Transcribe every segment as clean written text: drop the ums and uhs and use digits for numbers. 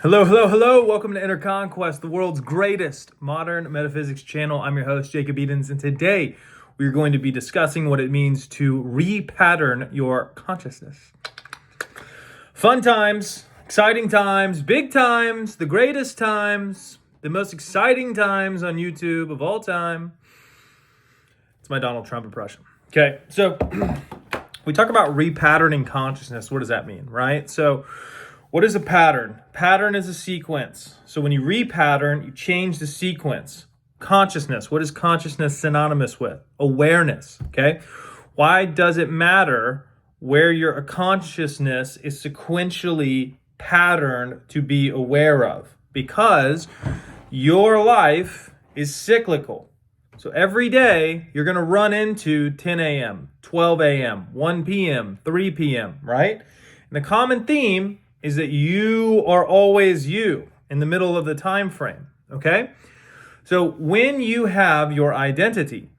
Hello, hello, hello. Welcome to Inner Conquest, the world's greatest modern metaphysics channel. I'm your host, Jacob Edens, and today we're going to be discussing what it means to repattern your consciousness. Fun times, exciting times, big times, the greatest times, the most exciting times on YouTube of all time. It's my Donald Trump impression. Okay, so we talk about repatterning consciousness. What does that mean, right? So what is a pattern? Pattern is a sequence. So when you repattern, you change the sequence. Consciousness. What is consciousness synonymous with? Awareness. Okay. Why does it matter where your consciousness is sequentially patterned to be aware of? Because your life is cyclical. So every day you're going to run into 10 a.m., 12 a.m., 1 p.m., 3 p.m., right? And the common theme is that you are always you in the middle of the time frame, okay? So when you have your identity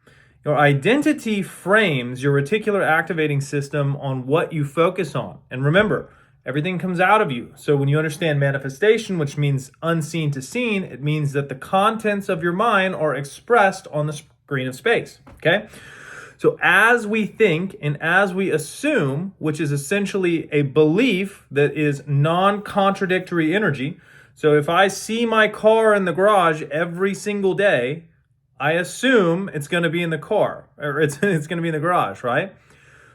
frames your reticular activating system on what you focus on. And remember, everything comes out of you. So when you understand manifestation, which means unseen to seen, it means that the contents of your mind are expressed on the screen of space, okay? So as we think and as we assume, which is essentially a belief that is non-contradictory energy. So if I see my car in the garage every single day, I assume it's going to be in the car, or it's going to be in the garage, right?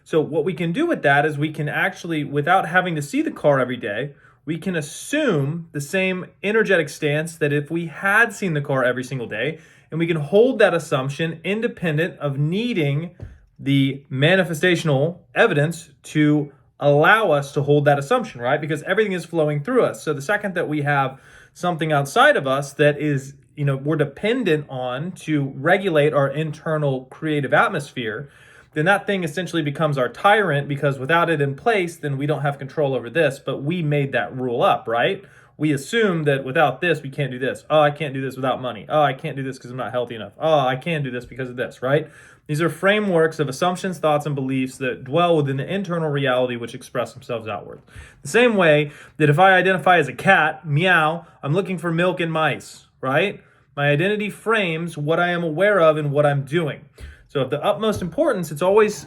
So what we can do with that is we can actually, without having to see the car every day, we can assume the same energetic stance that if we had seen the car every single day, and we can hold that assumption independent of needing the manifestational evidence to allow us to hold that assumption, right? Because everything is flowing through us. So the second that we have something outside of us that is, we're dependent on to regulate our internal creative atmosphere, then that thing essentially becomes our tyrant, because without it in place, then we don't have control over this, but we made that rule up, right? We assume that without this, we can't do this. Oh, I can't do this without money. Oh, I can't do this because I'm not healthy enough. Oh, I can do this because of this, right? These are frameworks of assumptions, thoughts, and beliefs that dwell within the internal reality which express themselves outward. The same way that if I identify as a cat, meow, I'm looking for milk and mice, right? My identity frames what I am aware of and what I'm doing. So of the utmost importance, it's always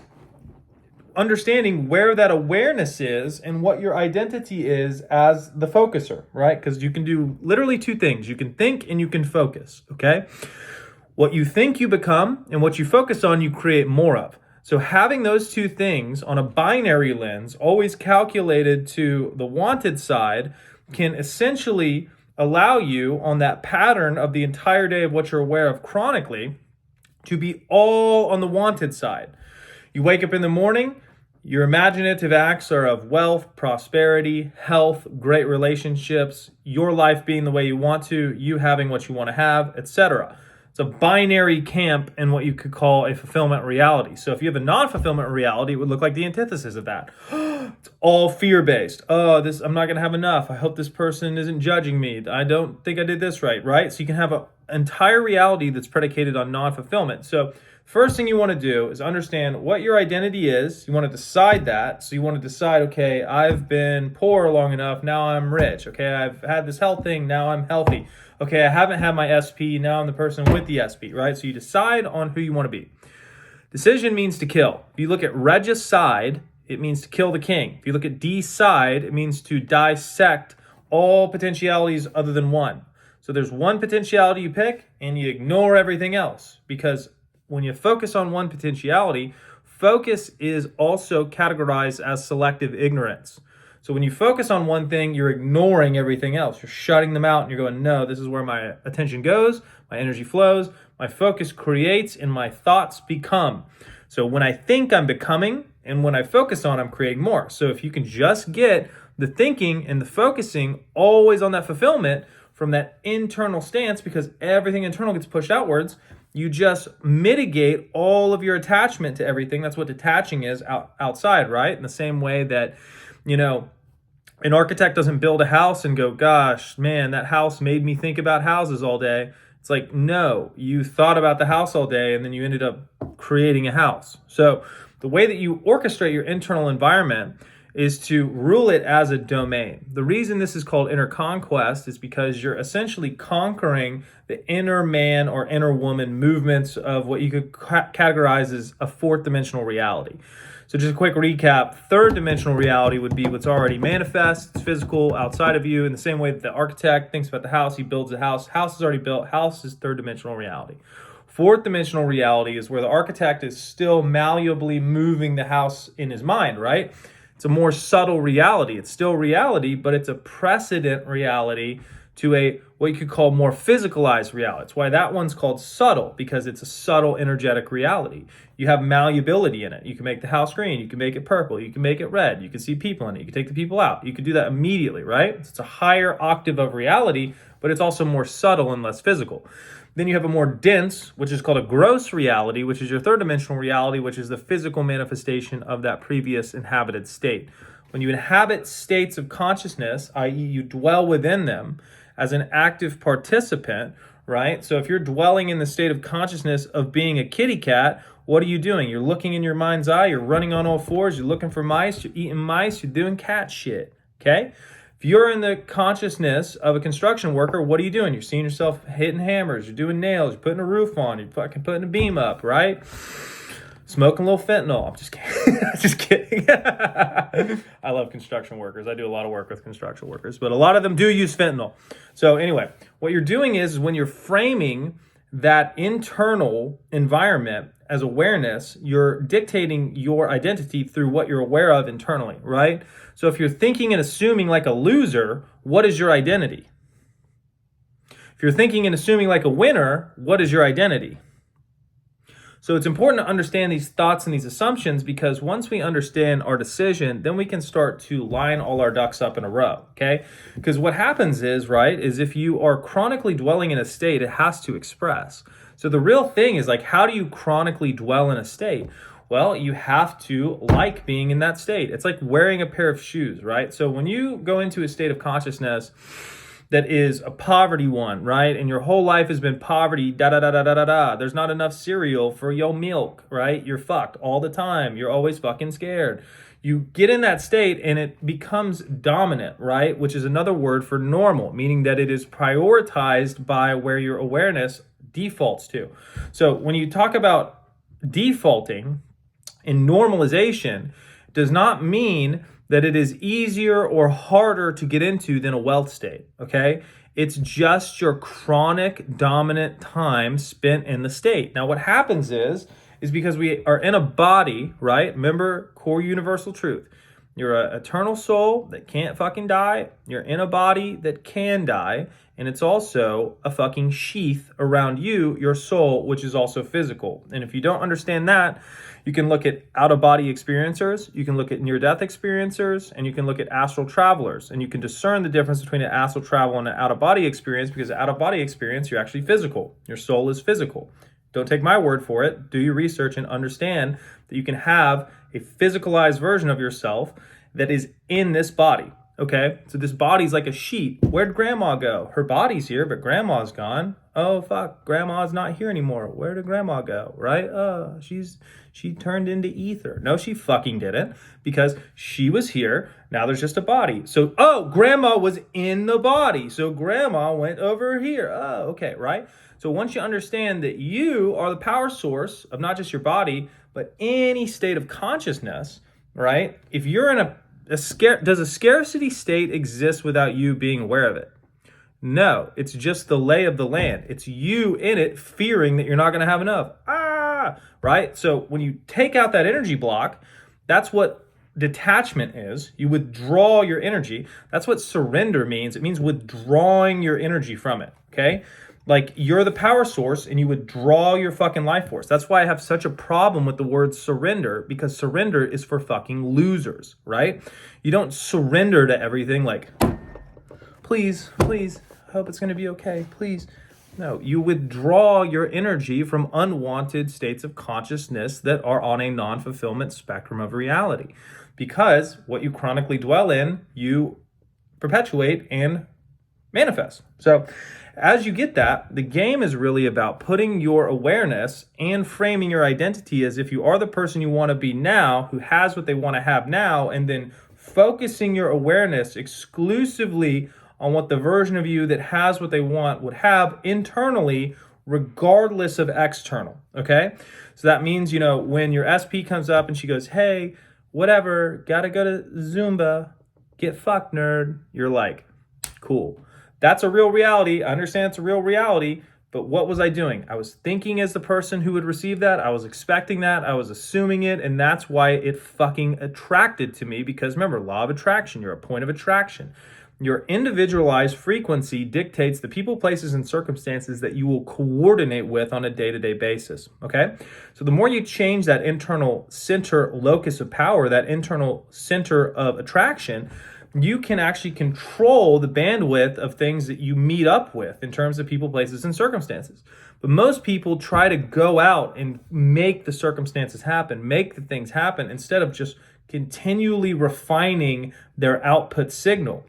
understanding where that awareness is and what your identity is as the focuser, right? Because you can do literally two things. You can think and you can focus, okay? What you think you become, and what you focus on, you create more of. So having those two things on a binary lens, always calculated to the wanted side, can essentially allow you on that pattern of the entire day of what you're aware of chronically to be all on the wanted side. You wake up in the morning, your imaginative acts are of wealth, prosperity, health, great relationships, your life being the way you want to, you having what you want to have, etc. It's a binary camp in what you could call a fulfillment reality. So if you have a non-fulfillment reality, it would look like the antithesis of that. It's all fear-based. Oh, I'm not going to have enough. I hope this person isn't judging me. I don't think I did this right? So you can have an entire reality that's predicated on non-fulfillment. So first thing you want to do is understand what your identity is. You want to decide that. So you want to decide, okay, I've been poor long enough. Now I'm rich. Okay, I've had this health thing. Now I'm healthy. Okay, I haven't had my SP. Now I'm the person with the SP, right? So you decide on who you want to be. Decision means to kill. If you look at regicide, it means to kill the king. If you look at decide, it means to dissect all potentialities other than one. So there's one potentiality you pick and you ignore everything else, because when you focus on one potentiality, focus is also categorized as selective ignorance. So when you focus on one thing, you're ignoring everything else. You're shutting them out and you're going, no, this is where my attention goes, my energy flows, my focus creates, and my thoughts become. So when I think, I'm becoming, and when I focus on, I'm creating more. So if you can just get the thinking and the focusing always on that fulfillment from that internal stance, because everything internal gets pushed outwards, you just mitigate all of your attachment to everything. That's what detaching is outside, right? In the same way that, an architect doesn't build a house and go, gosh, man, that house made me think about houses all day. It's like, no, you thought about the house all day and then you ended up creating a house. So the way that you orchestrate your internal environment is to rule it as a domain. The reason this is called inner conquest is because you're essentially conquering the inner man or inner woman movements of what you could categorize as a fourth dimensional reality. So just a quick recap, third dimensional reality would be what's already manifest, it's physical, outside of you, in the same way that the architect thinks about the house, he builds the house. House is already built, house is third dimensional reality. Fourth dimensional reality is where the architect is still malleably moving the house in his mind, right? It's a more subtle reality. It's still reality, but it's a precedent reality to a what you could call more physicalized reality. It's why that one's called subtle, because it's a subtle energetic reality. You have malleability in it. You can make the house green, you can make it purple, you can make it red, you can see people in it, you can take the people out. You can do that immediately, right? It's a higher octave of reality, but it's also more subtle and less physical. Then you have a more dense, which is called a gross reality, which is your third dimensional reality, which is the physical manifestation of that previous inhabited state. When you inhabit states of consciousness, i.e. you dwell within them as an active participant, right? So if you're dwelling in the state of consciousness of being a kitty cat, what are you doing? You're looking in your mind's eye, you're running on all fours, you're looking for mice, you're eating mice, you're doing cat shit, okay? If you're in the consciousness of a construction worker, what are you doing? You're seeing yourself hitting hammers, you're doing nails, you're putting a roof on, you're fucking putting a beam up, right? Smoking a little fentanyl. I'm just kidding. Just kidding. I love construction workers. I do a lot of work with construction workers, but a lot of them do use fentanyl. So anyway, what you're doing is when you're framing that internal environment as awareness, you're dictating your identity through what you're aware of internally, right? So if you're thinking and assuming like a loser, what is your identity? If you're thinking and assuming like a winner, what is your identity? So it's important to understand these thoughts and these assumptions, because once we understand our decision, then we can start to line all our ducks up in a row, okay? Because what happens is, right, is if you are chronically dwelling in a state, it has to express. So the real thing is like, how do you chronically dwell in a state? Well, you have to like being in that state. It's like wearing a pair of shoes, right? So when you go into a state of consciousness that is a poverty one, right? And your whole life has been poverty, da-da-da-da-da-da-da. There's not enough cereal for your milk, right? You're fucked all the time. You're always fucking scared. You get in that state and it becomes dominant, right? Which is another word for normal, meaning that it is prioritized by where your awareness defaults to. So when you talk about defaulting in normalization, does not mean that it is easier or harder to get into than a wealth state, okay? It's just your chronic dominant time spent in the state. Now what happens is because we are in a body, right? Remember, core universal truth. You're an eternal soul that can't fucking die. You're in a body that can die. And it's also a fucking sheath around you, your soul, which is also physical. And if you don't understand that, you can look at out-of-body experiencers, you can look at near-death experiencers, and you can look at astral travelers. And you can discern the difference between an astral travel and an out-of-body experience, because an out-of-body experience, you're actually physical. Your soul is physical. Don't take my word for it. Do your research and understand that you can have a physicalized version of yourself that is in this body. Okay, so this body's like a sheet. Where'd grandma go? Her body's here, but grandma's gone. Oh, fuck, grandma's not here anymore. Where did grandma go, right? She turned into ether. No, she fucking didn't, because she was here. Now there's just a body. So, grandma was in the body. So grandma went over here. Oh, okay, right? So once you understand that you are the power source of not just your body, but any state of consciousness, right? If you're in does a scarcity state exist without you being aware of it? No, it's just the lay of the land. It's you in it fearing that you're not going to have enough. Right? So when you take out that energy block, that's what detachment is. You withdraw your energy. That's what surrender means. It means withdrawing your energy from it, okay? Like you're the power source and you withdraw your fucking life force. That's why I have such a problem with the word surrender, because surrender is for fucking losers, right? You don't surrender to everything like, please, I hope it's going to be okay, please. No, you withdraw your energy from unwanted states of consciousness that are on a non-fulfillment spectrum of reality. Because what you chronically dwell in, you perpetuate and manifest. So as you get that, the game is really about putting your awareness and framing your identity as if you are the person you want to be now, who has what they want to have now, and then focusing your awareness exclusively on what the version of you that has what they want would have internally, regardless of external. Okay, so that means, when your SP comes up and she goes, hey, whatever, gotta go to Zumba, get fucked, nerd, you're like, cool. That's a real reality. I understand it's a real reality, but what was I doing? I was thinking as the person who would receive that. I was expecting that. I was assuming it, and that's why it fucking attracted to me, because remember, law of attraction, you're a point of attraction. Your individualized frequency dictates the people, places, and circumstances that you will coordinate with on a day-to-day basis, okay? So the more you change that internal center locus of power, that internal center of attraction, you can actually control the bandwidth of things that you meet up with in terms of people, places, and circumstances. But most people try to go out and make the circumstances happen, make the things happen, instead of just continually refining their output signal.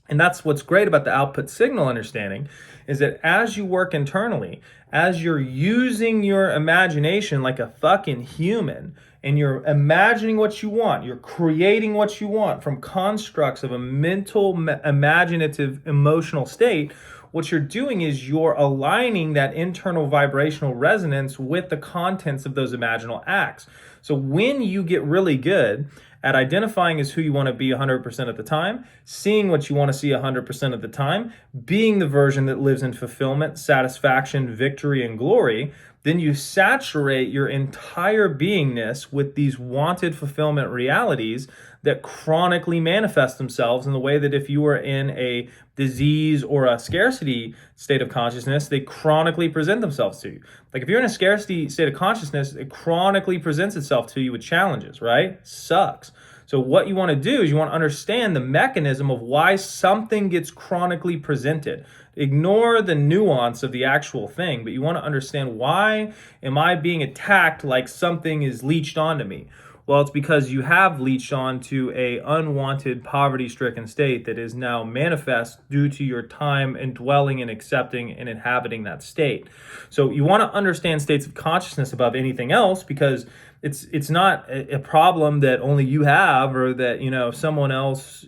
And that's what's great about the output signal understanding, is that as you work internally, as you're using your imagination like a fucking human, and you're imagining what you want, you're creating what you want from constructs of a mental, imaginative, emotional state, what you're doing is you're aligning that internal vibrational resonance with the contents of those imaginal acts. So when you get really good at identifying as who you want to be 100% of the time, seeing what you want to see 100% of the time, being the version that lives in fulfillment, satisfaction, victory, and glory, then you saturate your entire beingness with these wanted fulfillment realities that chronically manifest themselves in the way that if you were in a disease or a scarcity state of consciousness, they chronically present themselves to you. Like if you're in a scarcity state of consciousness, it chronically presents itself to you with challenges, right? Sucks. So what you want to do is you want to understand the mechanism of why something gets chronically presented. Ignore the nuance of the actual thing, but you want to understand, why am I being attacked like something is leached onto me? Well, it's because you have leached onto a unwanted, poverty-stricken state that is now manifest due to your time and dwelling and accepting and inhabiting that state. So you want to understand states of consciousness above anything else, because it's not a problem that only you have, or that someone else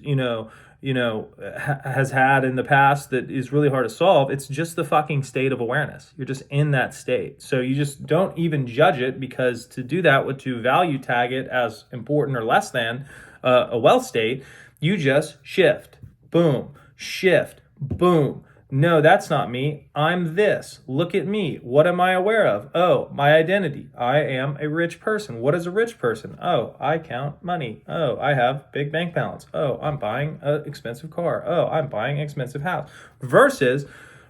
has had in the past that is really hard to solve. It's just the fucking state of awareness. You're just in that state. So you just don't even judge it, because to do that would to value tag it as important or less than a wealth state. You just shift, boom, shift, boom. No, that's not me. I'm this. Look at me. What am I aware of? Oh, my identity. I am a rich person. What is a rich person? Oh, I count money. Oh, I have big bank balance. Oh, I'm buying an expensive car. Oh, I'm buying an expensive house. Versus,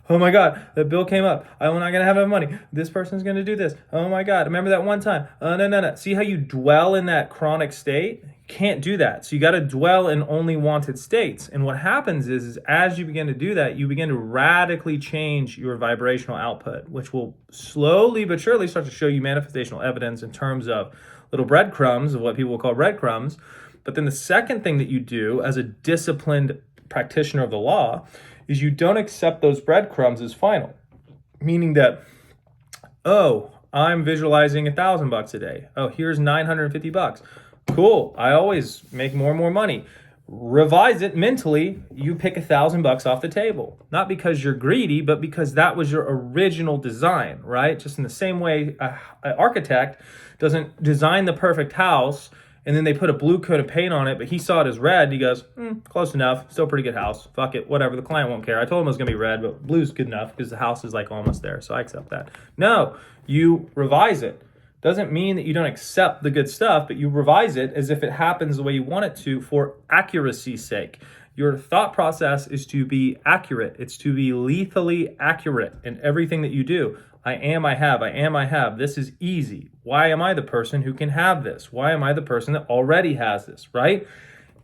oh my God, that bill came up. I'm not going to have enough money. This person's going to do this. Oh my God, remember that one time? No. See how you dwell in that chronic state? Can't do that. So you got to dwell in only wanted states. And what happens is as you begin to do that, you begin to radically change your vibrational output, which will slowly but surely start to show you manifestational evidence in terms of little breadcrumbs of what people will call breadcrumbs. But then the second thing that you do as a disciplined practitioner of the law is you don't accept those breadcrumbs as final. Meaning that, oh, I'm visualizing $1,000 a day. Oh, here's $950. Cool. I always make more and more money. Revise it mentally. You pick $1,000 off the table, not because you're greedy, but because that was your original design, right? Just in the same way, an architect doesn't design the perfect house and then they put a blue coat of paint on it, but he saw it as red. He goes, close enough. Still pretty good house. Fuck it. Whatever. The client won't care. I told him it was going to be red, but blue's good enough because the house is like almost there. So I accept that. No, you revise it. Doesn't mean that you don't accept the good stuff, but you revise it as if it happens the way you want it to for accuracy's sake. Your thought process is to be accurate. It's to be lethally accurate in everything that you do. I am, I have, I am, I have. This is easy. Why am I the person who can have this? Why am I the person that already has this, right?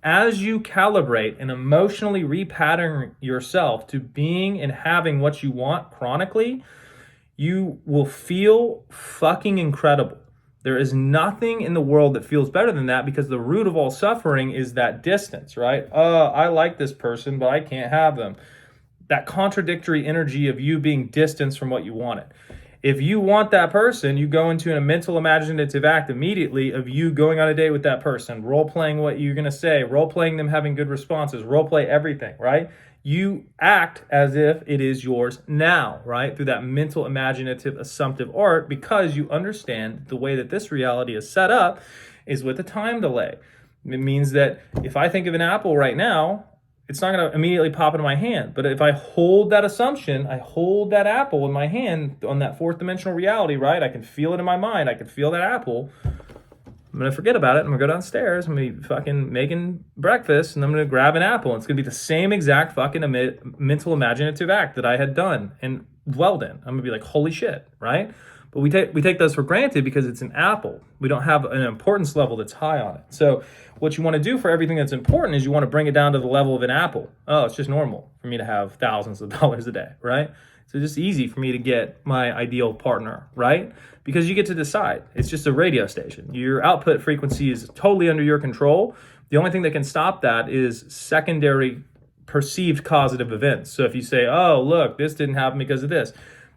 As you calibrate and emotionally repattern yourself to being and having what you want chronically, you will feel fucking incredible. There is nothing in the world that feels better than that, because the root of all suffering is that distance, right? I like this person, but I can't have them. That contradictory energy of you being distanced from what you wanted. If you want that person, you go into a mental imaginative act immediately of you going on a date with that person, role playing what you're going to say, role playing them having good responses, role play everything, right? You act as if it is yours now, right? Through that mental imaginative assumptive art, because you understand the way that this reality is set up is with a time delay. It means that if I think of an apple right now, it's not going to immediately pop into my hand. But if I hold that assumption, I hold that apple in my hand on that fourth dimensional reality, right? I can feel it in my mind. I can feel that apple. I'm going to forget about it. I'm going to go downstairs. I'm going to be fucking making breakfast, and I'm going to grab an apple. And it's going to be the same exact fucking mental imaginative act that I had done and dwelled in. I'm going to be like, holy shit, right? But we take those for granted because it's an apple. We don't have an importance level that's high on it. So what you want to do for everything that's important is you want to bring it down to the level of an apple. Oh, it's just normal for me to have thousands of dollars a day, right? So it's just easy for me to get my ideal partner, right? Because you get to decide. It's just a radio station. Your output frequency is totally under your control. The only thing that can stop that is secondary perceived causative events. So if you say, oh, look, this didn't happen because of this,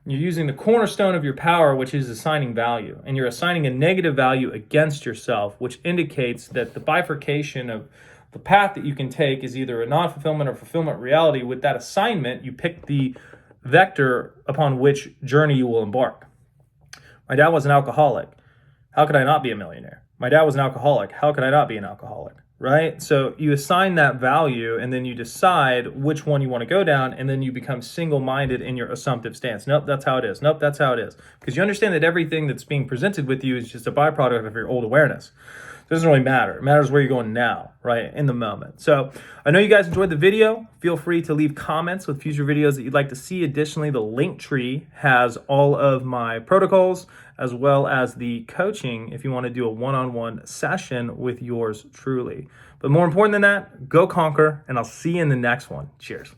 you're using the cornerstone of your power, which is assigning value. And you're assigning a negative value against yourself, which indicates that the bifurcation of the path that you can take is either a non-fulfillment or fulfillment reality. With that assignment, you pick the vector upon which journey you will embark. My dad was an alcoholic. How could I not be a millionaire? My dad was an alcoholic. How could I not be an alcoholic? Right? So you assign that value and then you decide which one you want to go down, and then you become single-minded in your assumptive stance. Nope, that's how it is. Nope, that's how it is. Because you understand that everything that's being presented with you is just a byproduct of your old awareness. It doesn't really matter. It matters where you're going now, right? In the moment. So I know you guys enjoyed the video. Feel free to leave comments with future videos that you'd like to see. Additionally, the link tree has all of my protocols as well as the coaching if you want to do a one-on-one session with yours truly. But more important than that, go conquer, and I'll see you in the next one. Cheers.